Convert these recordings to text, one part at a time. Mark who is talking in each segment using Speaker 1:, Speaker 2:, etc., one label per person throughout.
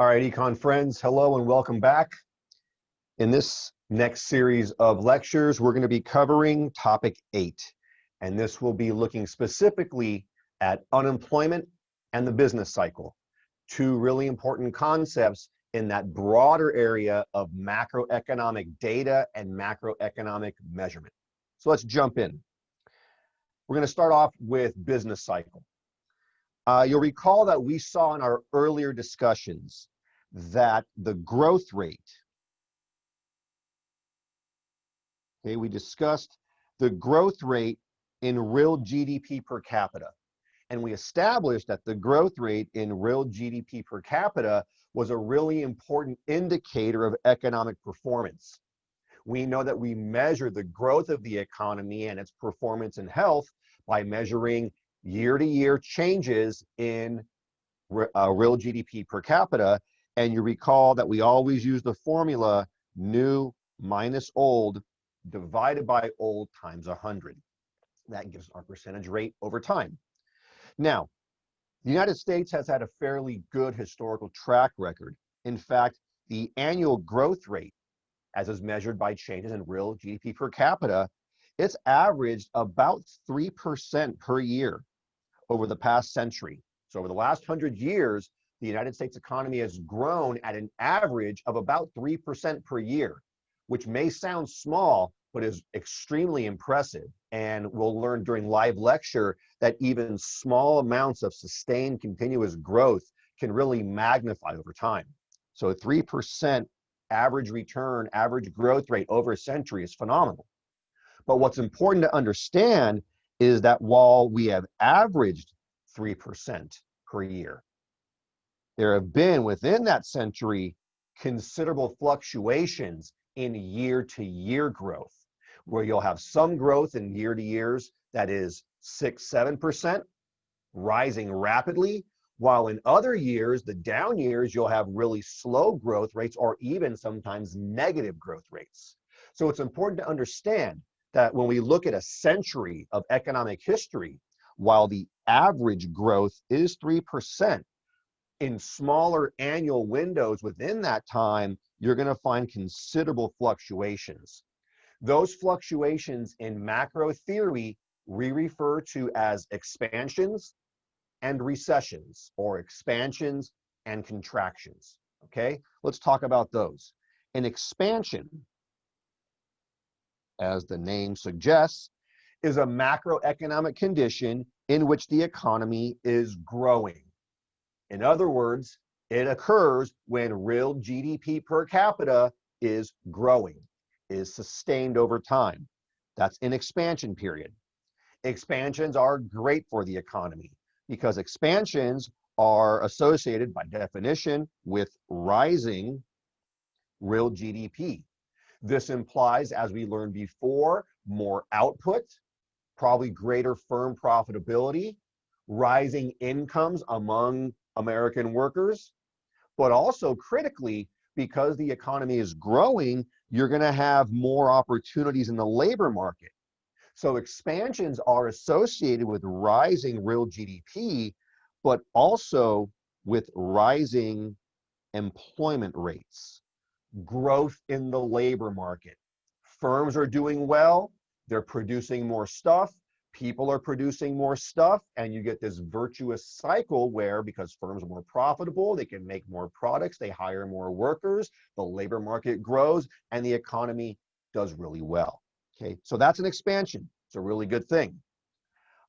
Speaker 1: All right, Econ friends, hello and welcome back. In this next series of lectures, we're going to be covering topic 8, and this will be looking specifically at unemployment and the business cycle, two really important concepts in that broader area of macroeconomic data and macroeconomic measurement. So let's jump in. We're going to start off with business cycle. You'll recall that we saw in our earlier discussions that the growth rate, okay, we discussed the growth rate in real GDP per capita. And we established that the growth rate in real GDP per capita was a really important indicator of economic performance. We know that we measure the growth of the economy and its performance and health by measuring year-to-year changes in real GDP per capita. And you recall that we always use the formula new minus old divided by old times 100. That gives our percentage rate over time. Now, the United States has had a fairly good historical track record. In fact, the annual growth rate, as is measured by changes in real GDP per capita, it's averaged about 3% per year over the past century. So over the last 100 years, the United States economy has grown at an average of about 3% per year, which may sound small, but is extremely impressive. And we'll learn during live lecture that even small amounts of sustained continuous growth can really magnify over time. So a 3% average return, average growth rate over a century is phenomenal. But what's important to understand is that while we have averaged 3% per year, there have been within that century considerable fluctuations in year-to-year growth, where you'll have some growth in year-to-years that is 6-7%, rising rapidly, while in other years, the down years, you'll have really slow growth rates or even sometimes negative growth rates. So it's important to understand that when we look at a century of economic history, while the average growth is 3%, in smaller annual windows within that time, you're going to find considerable fluctuations. Those fluctuations in macro theory we refer to as expansions and recessions, or expansions and contractions. Okay, let's talk about those. An expansion, as the name suggests, is a macroeconomic condition in which the economy is growing. In other words, it occurs when real GDP per capita is growing, is sustained over time. That's an expansion period. Expansions are great for the economy because expansions are associated by definition with rising real GDP. This implies, as we learned before, more output, probably greater firm profitability, rising incomes among American workers, but also critically, because the economy is growing, you're going to have more opportunities in the labor market. So expansions are associated with rising real GDP, but also with rising employment rates, growth in the labor market. Firms are doing well, they're producing more stuff, people are producing more stuff, and you get this virtuous cycle where, because firms are more profitable, they can make more products, they hire more workers, the labor market grows, and the economy does really well. Okay, so that's an expansion. It's a really good thing.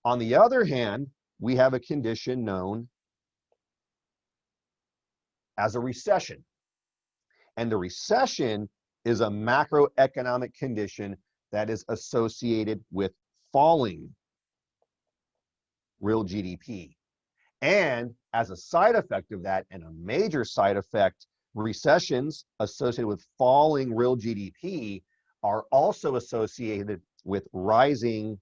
Speaker 1: On the other hand, we have a condition known as a recession. And the recession is a macroeconomic condition that is associated with falling real GDP. And as a side effect of that, and a major side effect, recessions associated with falling real GDP are also associated with rising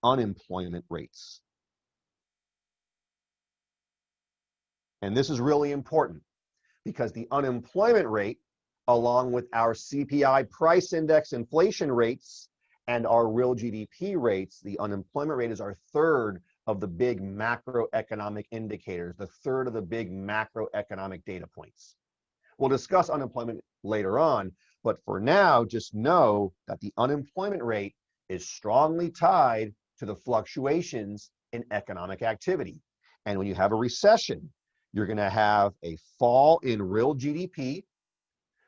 Speaker 1: unemployment rates. And this is really important because the unemployment rate, along with our CPI price index inflation rates and our real GDP rates, the unemployment rate is our third of the big macroeconomic indicators, the third of the big macroeconomic data points. We'll discuss unemployment later on, but for now, just know that the unemployment rate is strongly tied to the fluctuations in economic activity. And when you have a recession, you're going to have a fall in real GDP.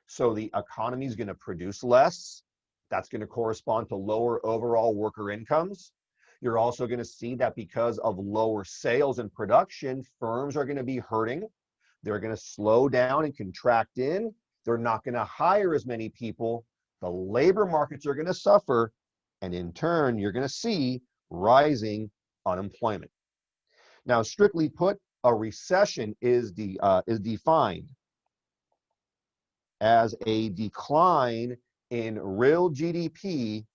Speaker 1: So the economy is going to produce less. That's going to correspond to lower overall worker incomes. You're also going to see that because of lower sales and production, firms are going to be hurting. They're going to slow down and contract in. They're not going to hire as many people. The labor markets are going to suffer. And in turn, you're going to see rising unemployment. Now, strictly put, a recession is defined as a decline in real GDP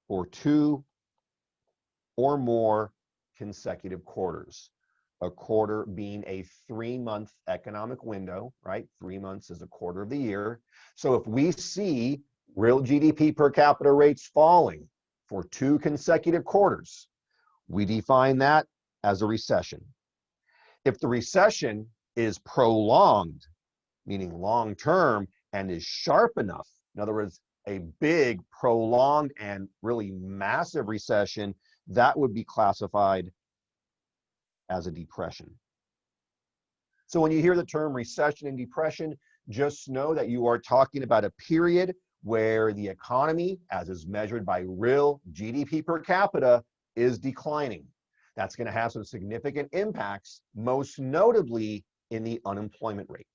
Speaker 1: for 2 or more consecutive quarters. A quarter being a 3-month economic window, right? 3 months is a quarter of the year. So if we see real GDP per capita rates falling for 2 consecutive quarters, we define that as a recession. If the recession is prolonged, meaning long-term, and is sharp enough, in other words, a big, prolonged, and really massive recession, that would be classified as a depression. So when you hear the term recession and depression, just know that you are talking about a period where the economy, as is measured by real GDP per capita, is declining. That's going to have some significant impacts, most notably in the unemployment rate.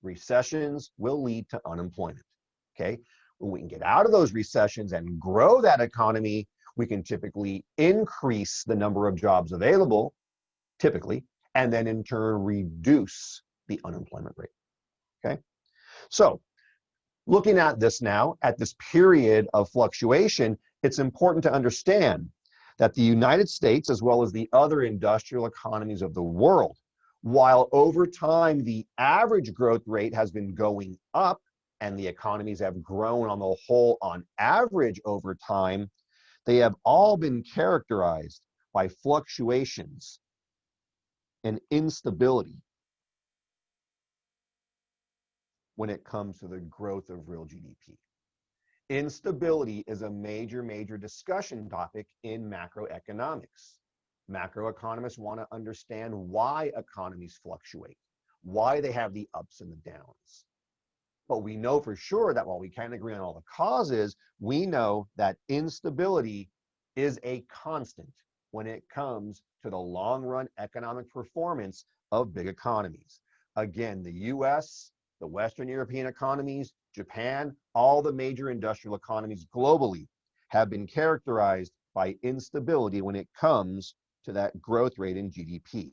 Speaker 1: Recessions will lead to unemployment, okay? When we can get out of those recessions and grow that economy, we can typically increase the number of jobs available, typically, and then in turn reduce the unemployment rate, okay? So looking at this now, at this period of fluctuation, it's important to understand that the United States, as well as the other industrial economies of the world, while over time the average growth rate has been going up and the economies have grown on the whole on average over time, they have all been characterized by fluctuations and instability when it comes to the growth of real GDP. Instability is a major discussion topic in macroeconomics. Macroeconomists want to understand why economies fluctuate, why they have the ups and the downs. But we know for sure that while we can't agree on all the causes, we know that instability is a constant when it comes to the long-run economic performance of big economies. Again, the US, the Western European economies, Japan, all the major industrial economies globally have been characterized by instability when it comes to that growth rate in GDP.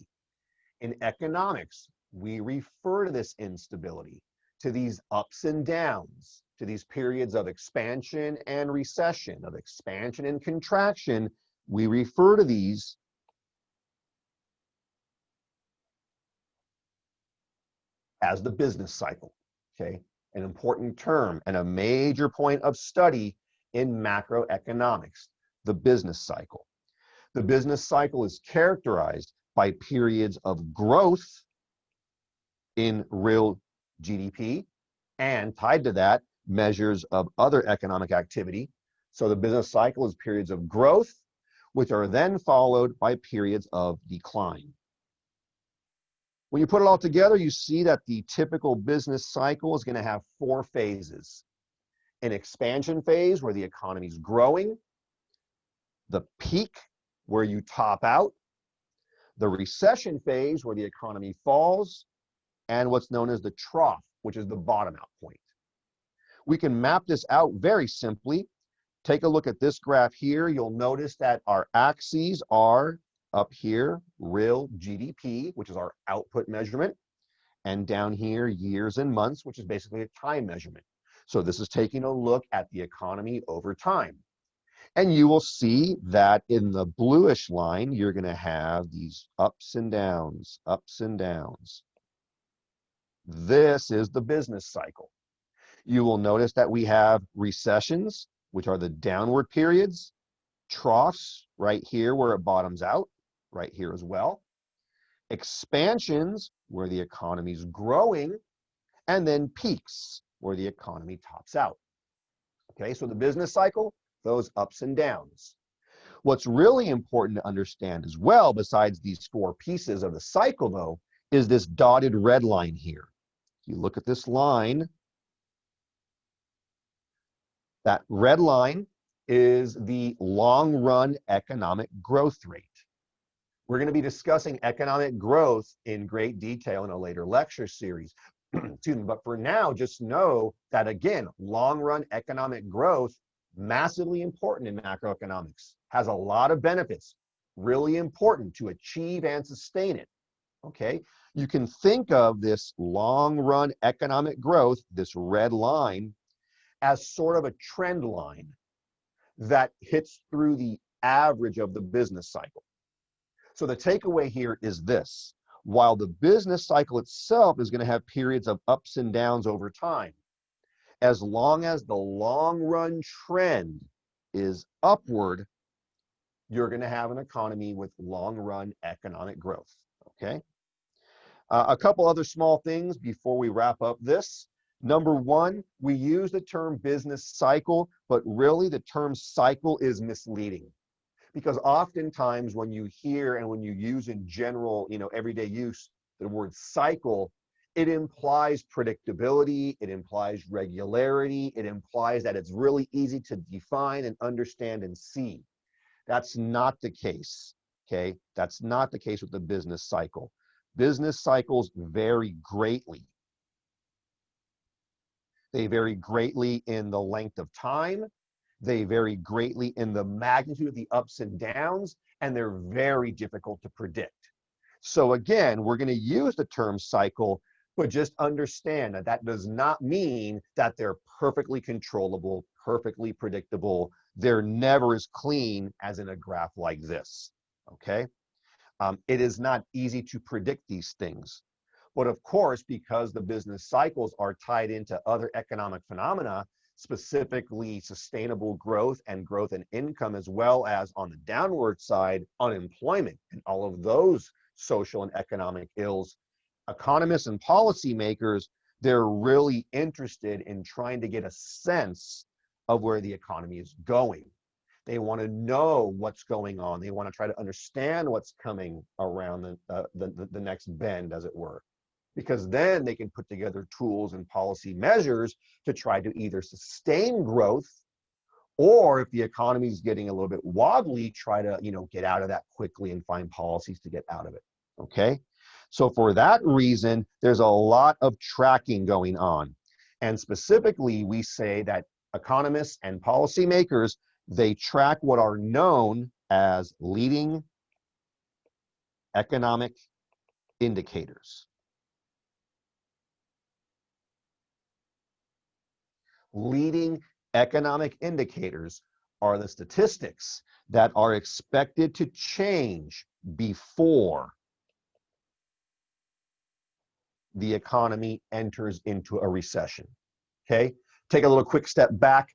Speaker 1: In economics, we refer to this instability, to these ups and downs, to these periods of expansion and recession, of expansion and contraction. We refer to these as the business cycle, okay? An important term and a major point of study in macroeconomics, the business cycle. The business cycle is characterized by periods of growth in real GDP and tied to that, measures of other economic activity. So the business cycle is periods of growth, which are then followed by periods of decline. When you put it all together, you see that the typical business cycle is going to have 4 phases. An expansion phase where the economy is growing, the peak where you top out, the recession phase where the economy falls, and what's known as the trough, which is the bottom out point. We can map this out very simply. Take a look at this graph here. You'll notice that our axes are up here, real GDP, which is our output measurement, and down here, years and months, which is basically a time measurement. So this is taking a look at the economy over time. And you will see that in the bluish line, you're going to have these ups and downs, ups and downs. This is the business cycle. You will notice that we have recessions, which are the downward periods, troughs right here where it bottoms out, right here as well. Expansions where the economy is growing, and then peaks where the economy tops out. Okay, so the business cycle, those ups and downs. What's really important to understand as well, besides these four pieces of the cycle though, is this dotted red line here. You look at this line, that red line is the long run economic growth rate. We're going to be discussing economic growth in great detail in a later lecture series. Excuse me, but for now, just know that again, long run economic growth, massively important in macroeconomics, has a lot of benefits, really important to achieve and sustain it. Okay, you can think of this long run economic growth, this red line, as sort of a trend line that hits through the average of the business cycle. So the takeaway here is this: while the business cycle itself is going to have periods of ups and downs over time, as long as the long run trend is upward, you're going to have an economy with long run economic growth. Okay. A couple other small things before we wrap up this. Number one, we use the term business cycle, but really the term cycle is misleading. Because oftentimes when you hear and when you use in general, everyday use, the word cycle, it implies predictability, it implies regularity, it implies that it's really easy to define and understand and see. That's not the case, okay? That's not the case with the business cycle. Business cycles vary greatly. They vary greatly in the length of time. They vary greatly in the magnitude of the ups and downs, and they're very difficult to predict. So again, we're going to use the term cycle, but just understand that that does not mean that they're perfectly controllable, perfectly predictable. They're never as clean as in a graph like this, okay? It is not easy to predict these things. But of course, because the business cycles are tied into other economic phenomena, specifically sustainable growth and growth in income, as well as on the downward side, unemployment and all of those social and economic ills, economists and policymakers, they're really interested in trying to get a sense of where the economy is going. They want to know what's going on. They want to try to understand what's coming around the next bend, as it were, because then they can put together tools and policy measures to try to either sustain growth, or if the economy is getting a little bit wobbly, try to get out of that quickly and find policies to get out of it. Okay, so for that reason, there's a lot of tracking going on, and specifically, we say that economists and policymakers, they track what are known as leading economic indicators. Leading economic indicators are the statistics that are expected to change before the economy enters into a recession. Okay, take a little quick step back.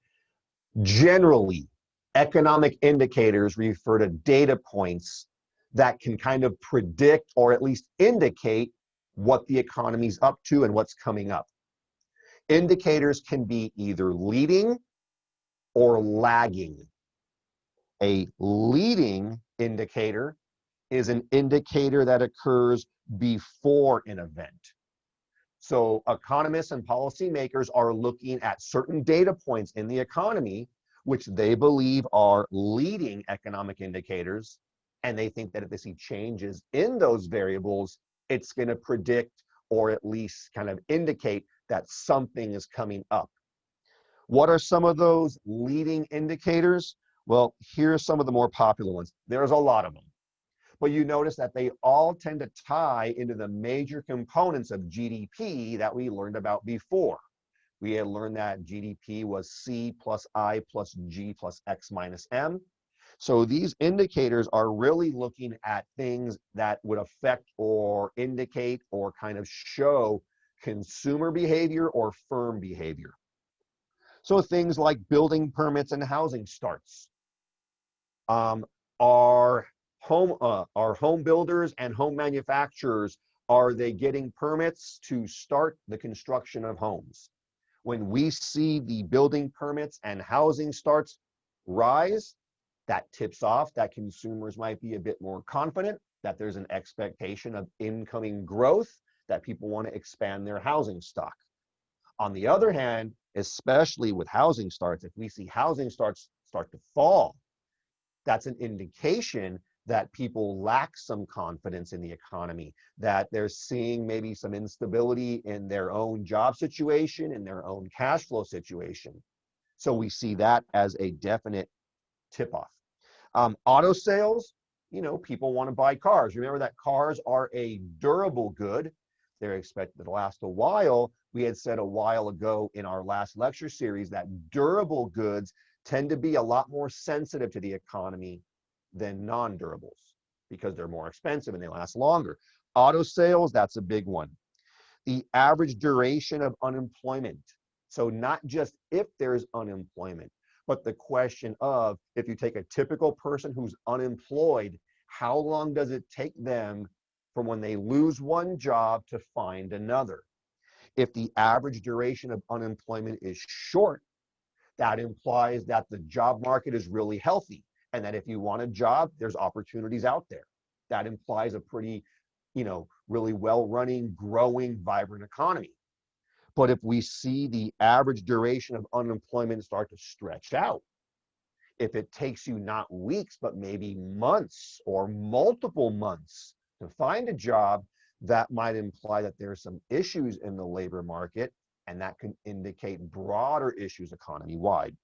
Speaker 1: Generally, economic indicators refer to data points that can kind of predict or at least indicate what the economy's up to and what's coming up. Indicators can be either leading or lagging. A leading indicator is an indicator that occurs before an event. So economists and policymakers are looking at certain data points in the economy, which they believe are leading economic indicators, and they think that if they see changes in those variables, it's going to predict or at least kind of indicate that something is coming up. What are some of those leading indicators? Well, here are some of the more popular ones. There's a lot of them, but you notice that they all tend to tie into the major components of GDP that we learned about before. We had learned that GDP was C plus I plus G plus X minus M. So these indicators are really looking at things that would affect or indicate or kind of show consumer behavior or firm behavior. So things like building permits and housing starts. Are home builders and home manufacturers, are they getting permits to start the construction of homes? When we see the building permits and housing starts rise, that tips off that consumers might be a bit more confident, that there's an expectation of incoming growth, that people want to expand their housing stock. On the other hand, especially with housing starts, if we see housing starts start to fall, that's an indication that people lack some confidence in the economy, that they're seeing maybe some instability in their own job situation, in their own cash flow situation. So we see that as a definite tip-off. Auto sales, people want to buy cars. Remember that cars are a durable good. They're expected to last a while. We had said a while ago in our last lecture series that durable goods tend to be a lot more sensitive to the economy than non-durables because they're more expensive and they last longer. Auto sales, that's a big one. The average duration of unemployment. So not just if there's unemployment, but the question of, if you take a typical person who's unemployed, how long does it take them from when they lose one job to find another? If the average duration of unemployment is short, that implies that the job market is really healthy, and that if you want a job, there's opportunities out there. That implies a pretty, really well-running, growing, vibrant economy. But if we see the average duration of unemployment start to stretch out, if it takes you not weeks, but maybe months or multiple months to find a job, that might imply that there's some issues in the labor market, and that can indicate broader issues economy-wide.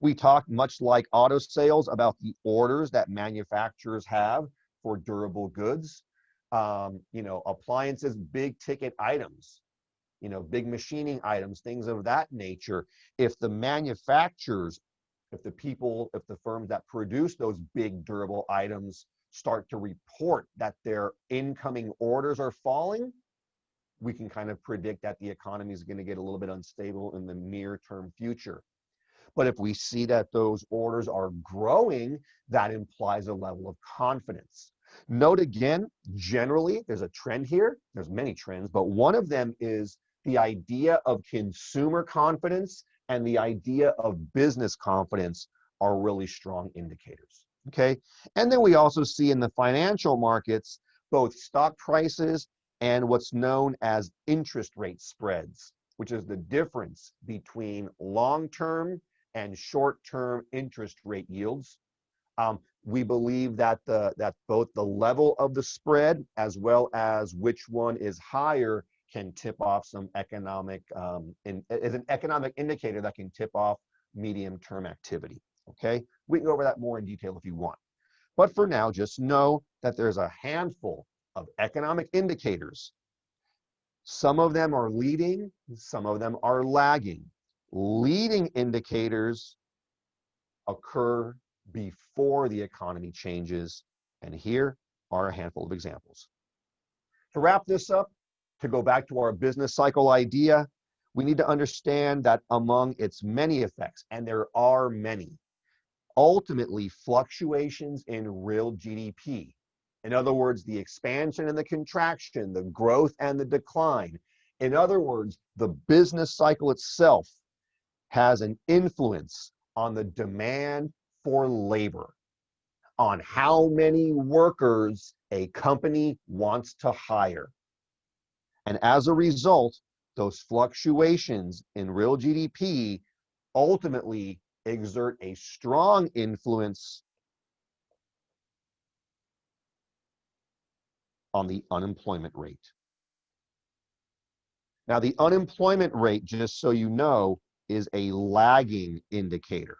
Speaker 1: We talked, much like auto sales, about the orders that manufacturers have for durable goods. Appliances, big ticket items, big machining items, things of that nature. If the manufacturers, if the firms that produce those big durable items start to report that their incoming orders are falling, we can kind of predict that the economy is going to get a little bit unstable in the near-term future. But if we see that those orders are growing, that implies a level of confidence. Note again, generally, there's a trend here. There's many trends, but one of them is the idea of consumer confidence and the idea of business confidence are really strong indicators, okay? And then we also see in the financial markets, both stock prices and what's known as interest rate spreads, which is the difference between long-term and short-term interest rate yields. We believe that that both the level of the spread as well as which one is higher can tip off some economic, is an economic indicator that can tip off medium-term activity, okay? We can go over that more in detail if you want. But for now, just know that there's a handful of economic indicators. Some of them are leading, some of them are lagging. Leading indicators occur before the economy changes, and here are a handful of examples. To wrap this up, to go back to our business cycle idea, we need to understand that among its many effects, and there are many, ultimately fluctuations in real GDP, in other words, the expansion and the contraction, the growth and the decline, in other words, the business cycle itself has an influence on the demand for labor, on how many workers a company wants to hire. And as a result, those fluctuations in real GDP ultimately exert a strong influence on the unemployment rate. Now, the unemployment rate, just so you know, is a lagging indicator.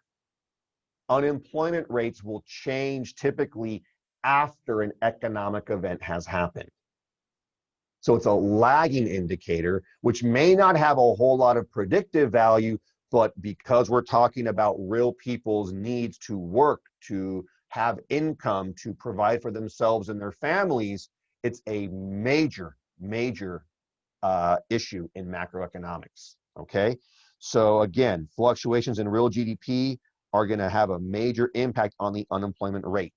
Speaker 1: Unemployment rates will change typically after an economic event has happened. So it's a lagging indicator, which may not have a whole lot of predictive value, but because we're talking about real people's needs to work, to have income, to provide for themselves and their families, it's a major, major issue in macroeconomics, okay? So again, fluctuations in real GDP are going to have a major impact on the unemployment rate.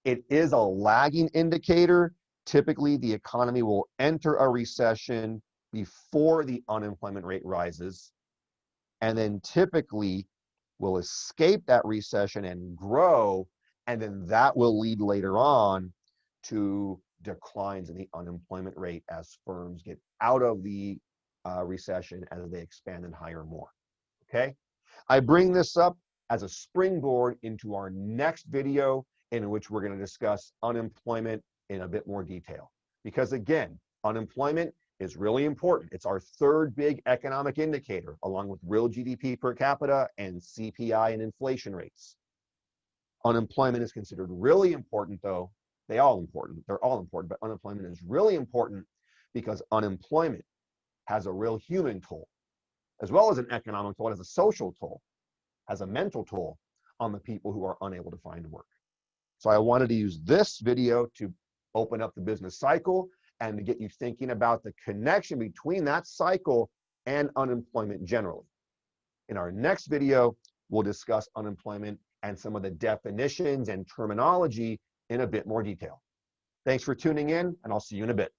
Speaker 1: It is a lagging indicator. Typically, the economy will enter a recession before the unemployment rate rises, and then typically will escape that recession and grow, and then that will lead later on to declines in the unemployment rate as firms get out of the recession as they expand and hire more. Okay? I bring this up as a springboard into our next video, in which we're going to discuss unemployment in a bit more detail. Because again, unemployment is really important. It's our third big economic indicator, along with real GDP per capita and CPI and inflation rates. Unemployment is considered really important, though. They're all important, but unemployment is really important because unemployment has a real human toll, as well as an economic toll. It has a social toll, has a mental toll on the people who are unable to find work. So I wanted to use this video to open up the business cycle and to get you thinking about the connection between that cycle and unemployment generally. In our next video, we'll discuss unemployment and some of the definitions and terminology in a bit more detail. Thanks for tuning in, and I'll see you in a bit.